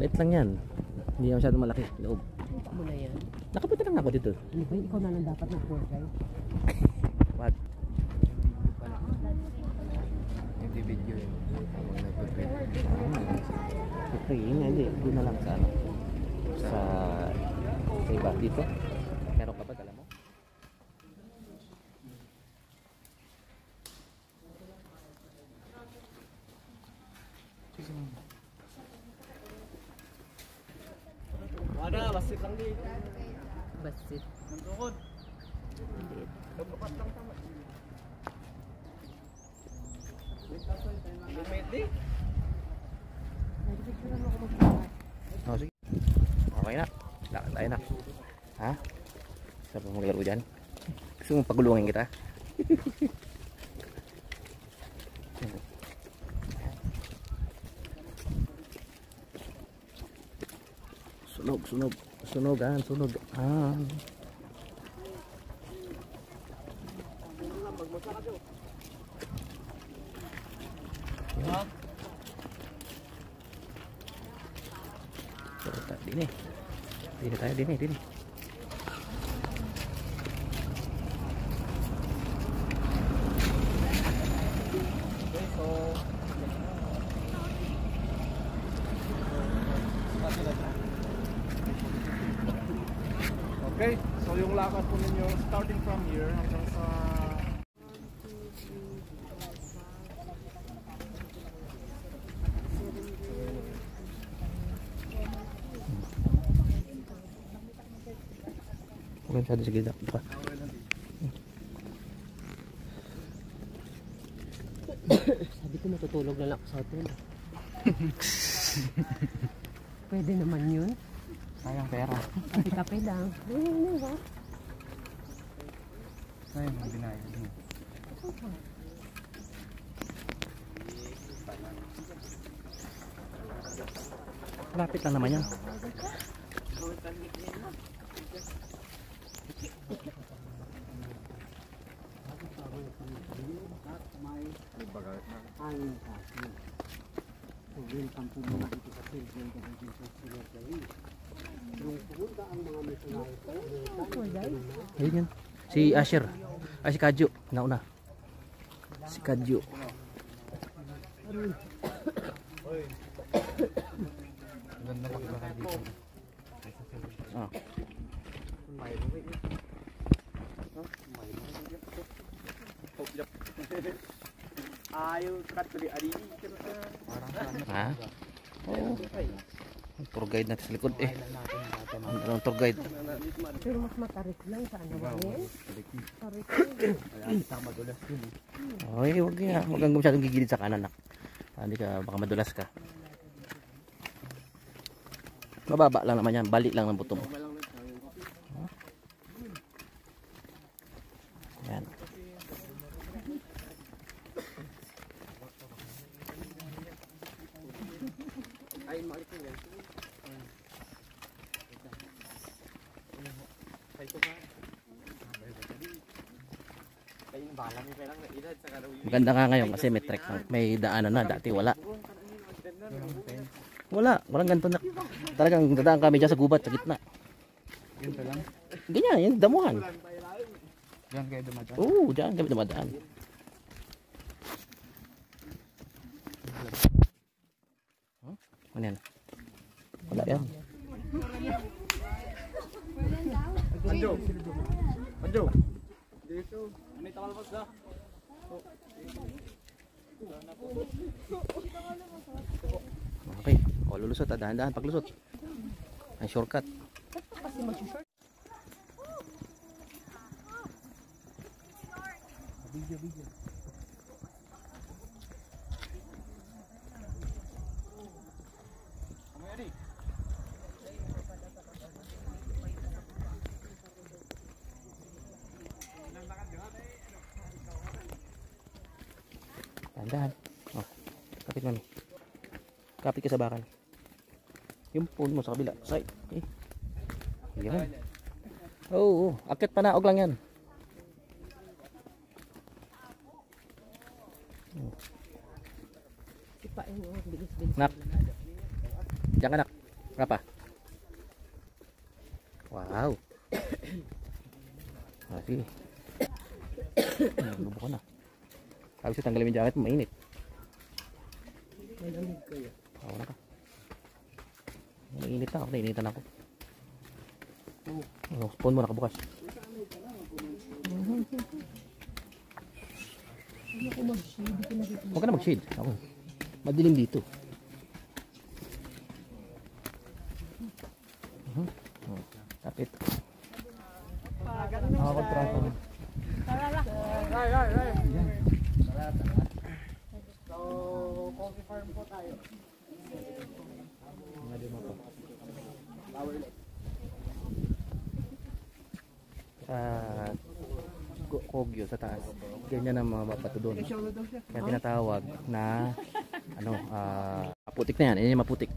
Maliit lang yan. Hindi yan masyadong malaki. Loob. Mo na yan. Nakapunta lang ako dito. Ano ba? Ikaw na lang dapat mag-tour guide. Wag. Nag-video yun. Habang nagpapit. Okay, hindi. Doon na lang sa ano. Sa iba dito. Meron ka ba? Alam mo? Wala, basit lang di. Basit. Nandukod. Maliit. Dapat lang tama. Limit di. Nagpicturean mo ako mag-tour. Oh, sige. Okay na. Lakad tayo na. Ha? Sabi mo maglaro dyan? Gusto mong pagulungin kita? Sunog, sunog. Sunogan, sunog. Ah. Dini. Dini tayo, dini, dini. Okay, so yung lakad po ninyo starting from here hanggang sa Huwag masyado sa gilda. Sabi ko matutulog na lang ako sa hotel. Pwede naman yun. Sayang pera. Kape-kape lang. Ano ba? ayun ang binayad mo. Lapit lang naman yan. Hangin ka. So, welcome po muna dito sa Pilgrim Convention Center. Yung pumunta ang mga missionary po. Ayun yan. Si Asher. Ay, si Kadyo. Nauna. Si Kadyo. Ganda paglakad dito. Ah. Ayaw kat ko di ari. Ha? Oo. Tour guide natin sa likod eh. Ang tour guide. Pero mas matarik lang sa ano ba yun? Tarik Ay, huwag nga. Huwag kang masyadong gigilid sa kanan. Hindi ka, baka madulas ka. Mababa lang naman yan. Balik lang ng buto mo. Yan. Ay makita yan. Ay ko ba? Ay bala mi pa lang na edad sa karawi. Maganda nga ngayon kasi may trek. May daanan na. Dati wala. Wala. Walang ganito na. Talagang dadaan kami dyan sa gubat, sa gitna. Ganito lang. Ganyan, yung damuhan. Diyan kayo dumadaan. Oo, dyan kami dumadaan. Huh? Ano yan? Wala yan. Anjo. Anjo. Dito. Ano ito kalabas na? Okay. O, lulusot. Dahan-dahan paglusot. Ang shortcut. kasi mag-short. Video. Dahan-dahan. Oh, kapit mami. Kapit ka sa bakal. Yung phone mo sa kabila. Side. Okay. Yan. Oo. Akit panaog lang yan. Sipain mo. Bilis-bilis. Nak. Diyan ka nak. Rapa. Wow. Ah, sige. Lubo ko na. Sabi siya, tanggalin mo yung jacket mo, mainit. May lamig kayo. Ako na ka. Mainit na ako, nainitan ako. Oh, phone mo nakabukas. Huwag ka na mag-shade. Ako. Madilim dito. Oh, tapit. Nakakapag-trato. So, coffee farm po tayo. Kogyo sa taas. Ganyan ang mga mapato doon. Kaya tinatawag na maputik na yan. Yan yung maputik.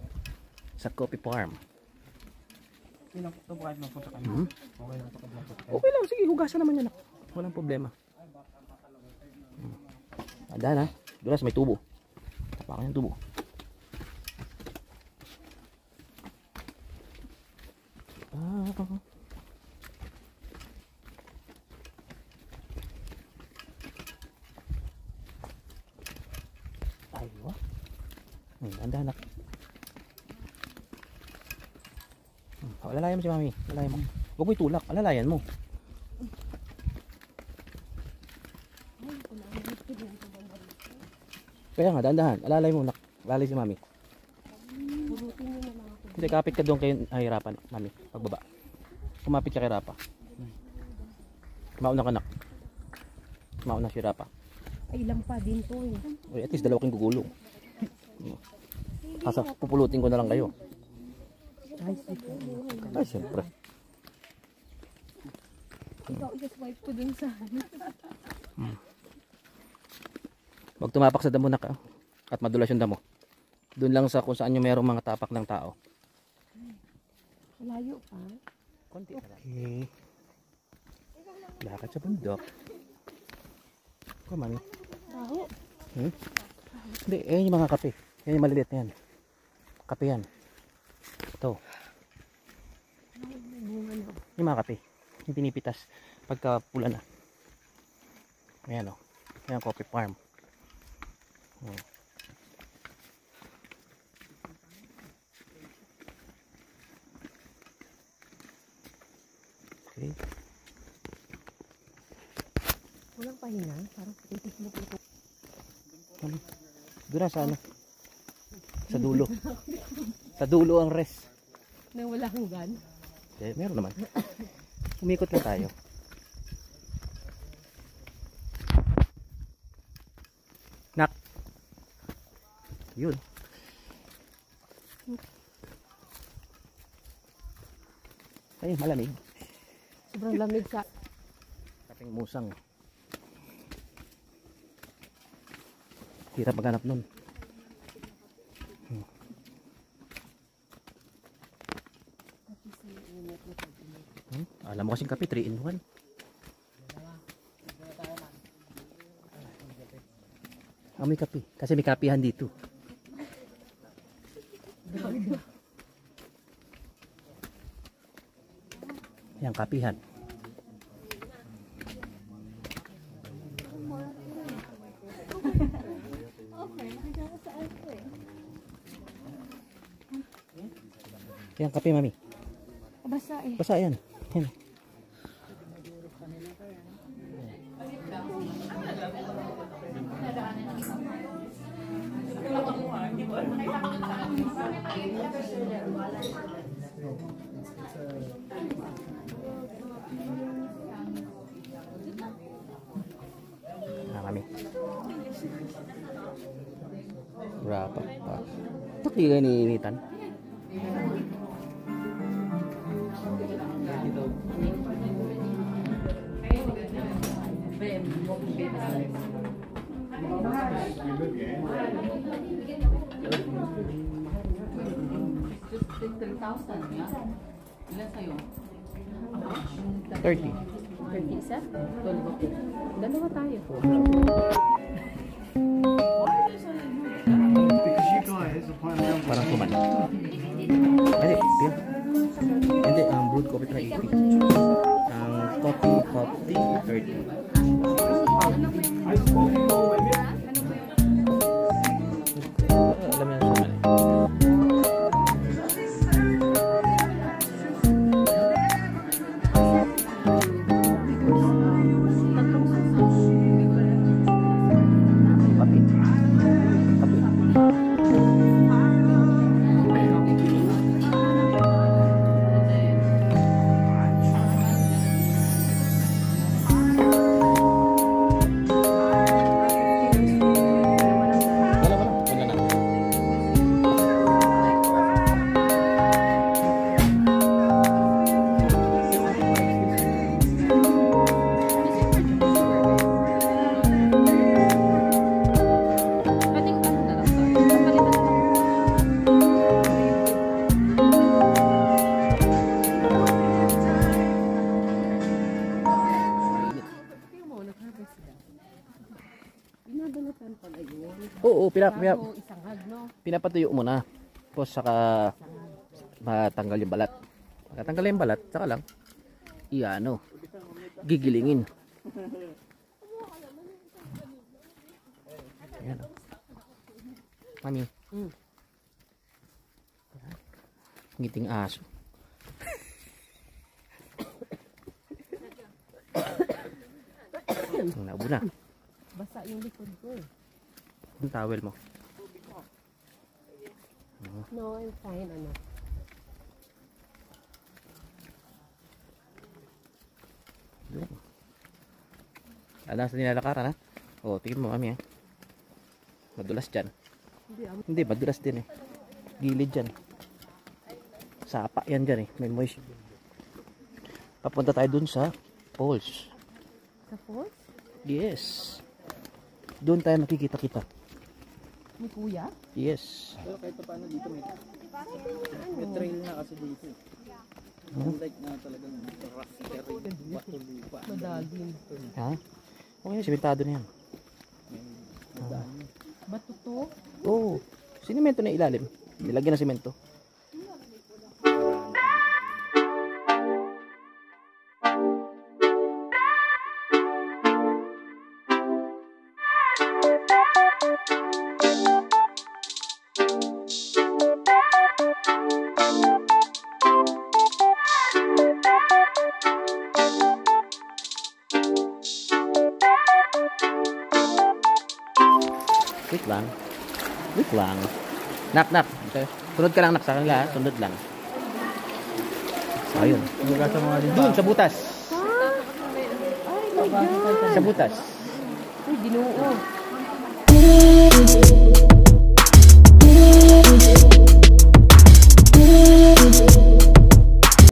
Sa coffee farm. Okay lang, sige, hugasan naman yan. Walang problema. Andahan ha. Dulas, may tubo. Tapakan yung tubo. Aywa. Andahan na. Alalayan mo si mami. Alalayan mo. Huwag mo itulak. Alalayan mo. Kaya nga, dahan-dahan. Alalay mo. Alalay si mami. Hindi, kapit ka doon kayo hirapan, mami. Pagbaba. Kumapit ka kay Rapa. Mauna ka nak. Mauna si Rapa. Ay, lampa din to eh. Uy, at least dalawa kang gugulong. Kasa pupulutin ko na lang kayo. Ay, siyempre. Ikaw, i-swipe ko dun sa Huwag tumapak sa damo na ka. At madulas yung damo. Doon lang sa kung saan yung merong mga tapak ng tao. Malayo pa. Konti na lang. Okay. Lakad sa bundok. Come on. Taho. Hindi, yung mga kape. Yan yung maliliit na yan. Kape yan. Ito. Yung mga kape. Yung pinipitas pagka pula na. Ayan o. Ayan, coffee farm. Okay. Walang pahinga. Parang titis mo po. Doon na sa ano? Sa dulo. Sa dulo ang rest. Na wala hanggan. Eh, meron naman. Umikot lang tayo. Nak. Yun. Ay, malamig. Sobrang lamig sa... Kaping musang. Hirap maghanap nun. Alam mo kasing kape, 3 in 1. May kape. Kasi may kapihan dito. Yan, kapihan. Yan, kape, mami. Basa eh. Basa yan. Yan. Kami. Berapa, Pak? Ito kayo iniinitan. Ilan sa'yo? 30. 30 isa? 12. Dalawa tayo. Because you guys are planning on Parang kuman. Hindi, yun. Hindi, ang brewed coffee na 80. Ang coffee 30. Alam yan sa mali. Kape. Kape. Wala na. Pwedeng ano na lang tayo. Papalitan na lang. Tingnan mo, nag-harvest sila. Binabalatan pala yun. Oo, Bago isang hag, no? pinapatuyo mo na. Tapos saka matanggal yung balat. Pagkatanggal yung balat, saka lang iano, gigilingin. Ayan. Mami. Ngiting aso. Naubo na. Basa yung likod ko eh. Yung towel mo. No, I'm fine, ano. Nasa nilalakaran ha? O, tingin mo mami ha. Madulas dyan. Hindi, madulas din eh. Gilid dyan. Sapa yan dyan eh. May moist. Papunta tayo dun sa falls. Sa falls? Yes. Doon tayo makikita-kita. Ni Kuya? Yes. Pero kahit paano dito may trail na kasi dito. Like na talagang rough terrain, lupa. Madalim. Ha? Okay, simentado na yan. Bato to? Oo. Sinemento na ilalim. Nilagyan ng simento. Wait lang. Wait lang. Nak, nak. Okay. Sunod ka lang, nak, sa kanila. Ha? Sunod lang. So, ayun. Doon, sa butas. Ay, my God! Sa butas. Uy, ginoo.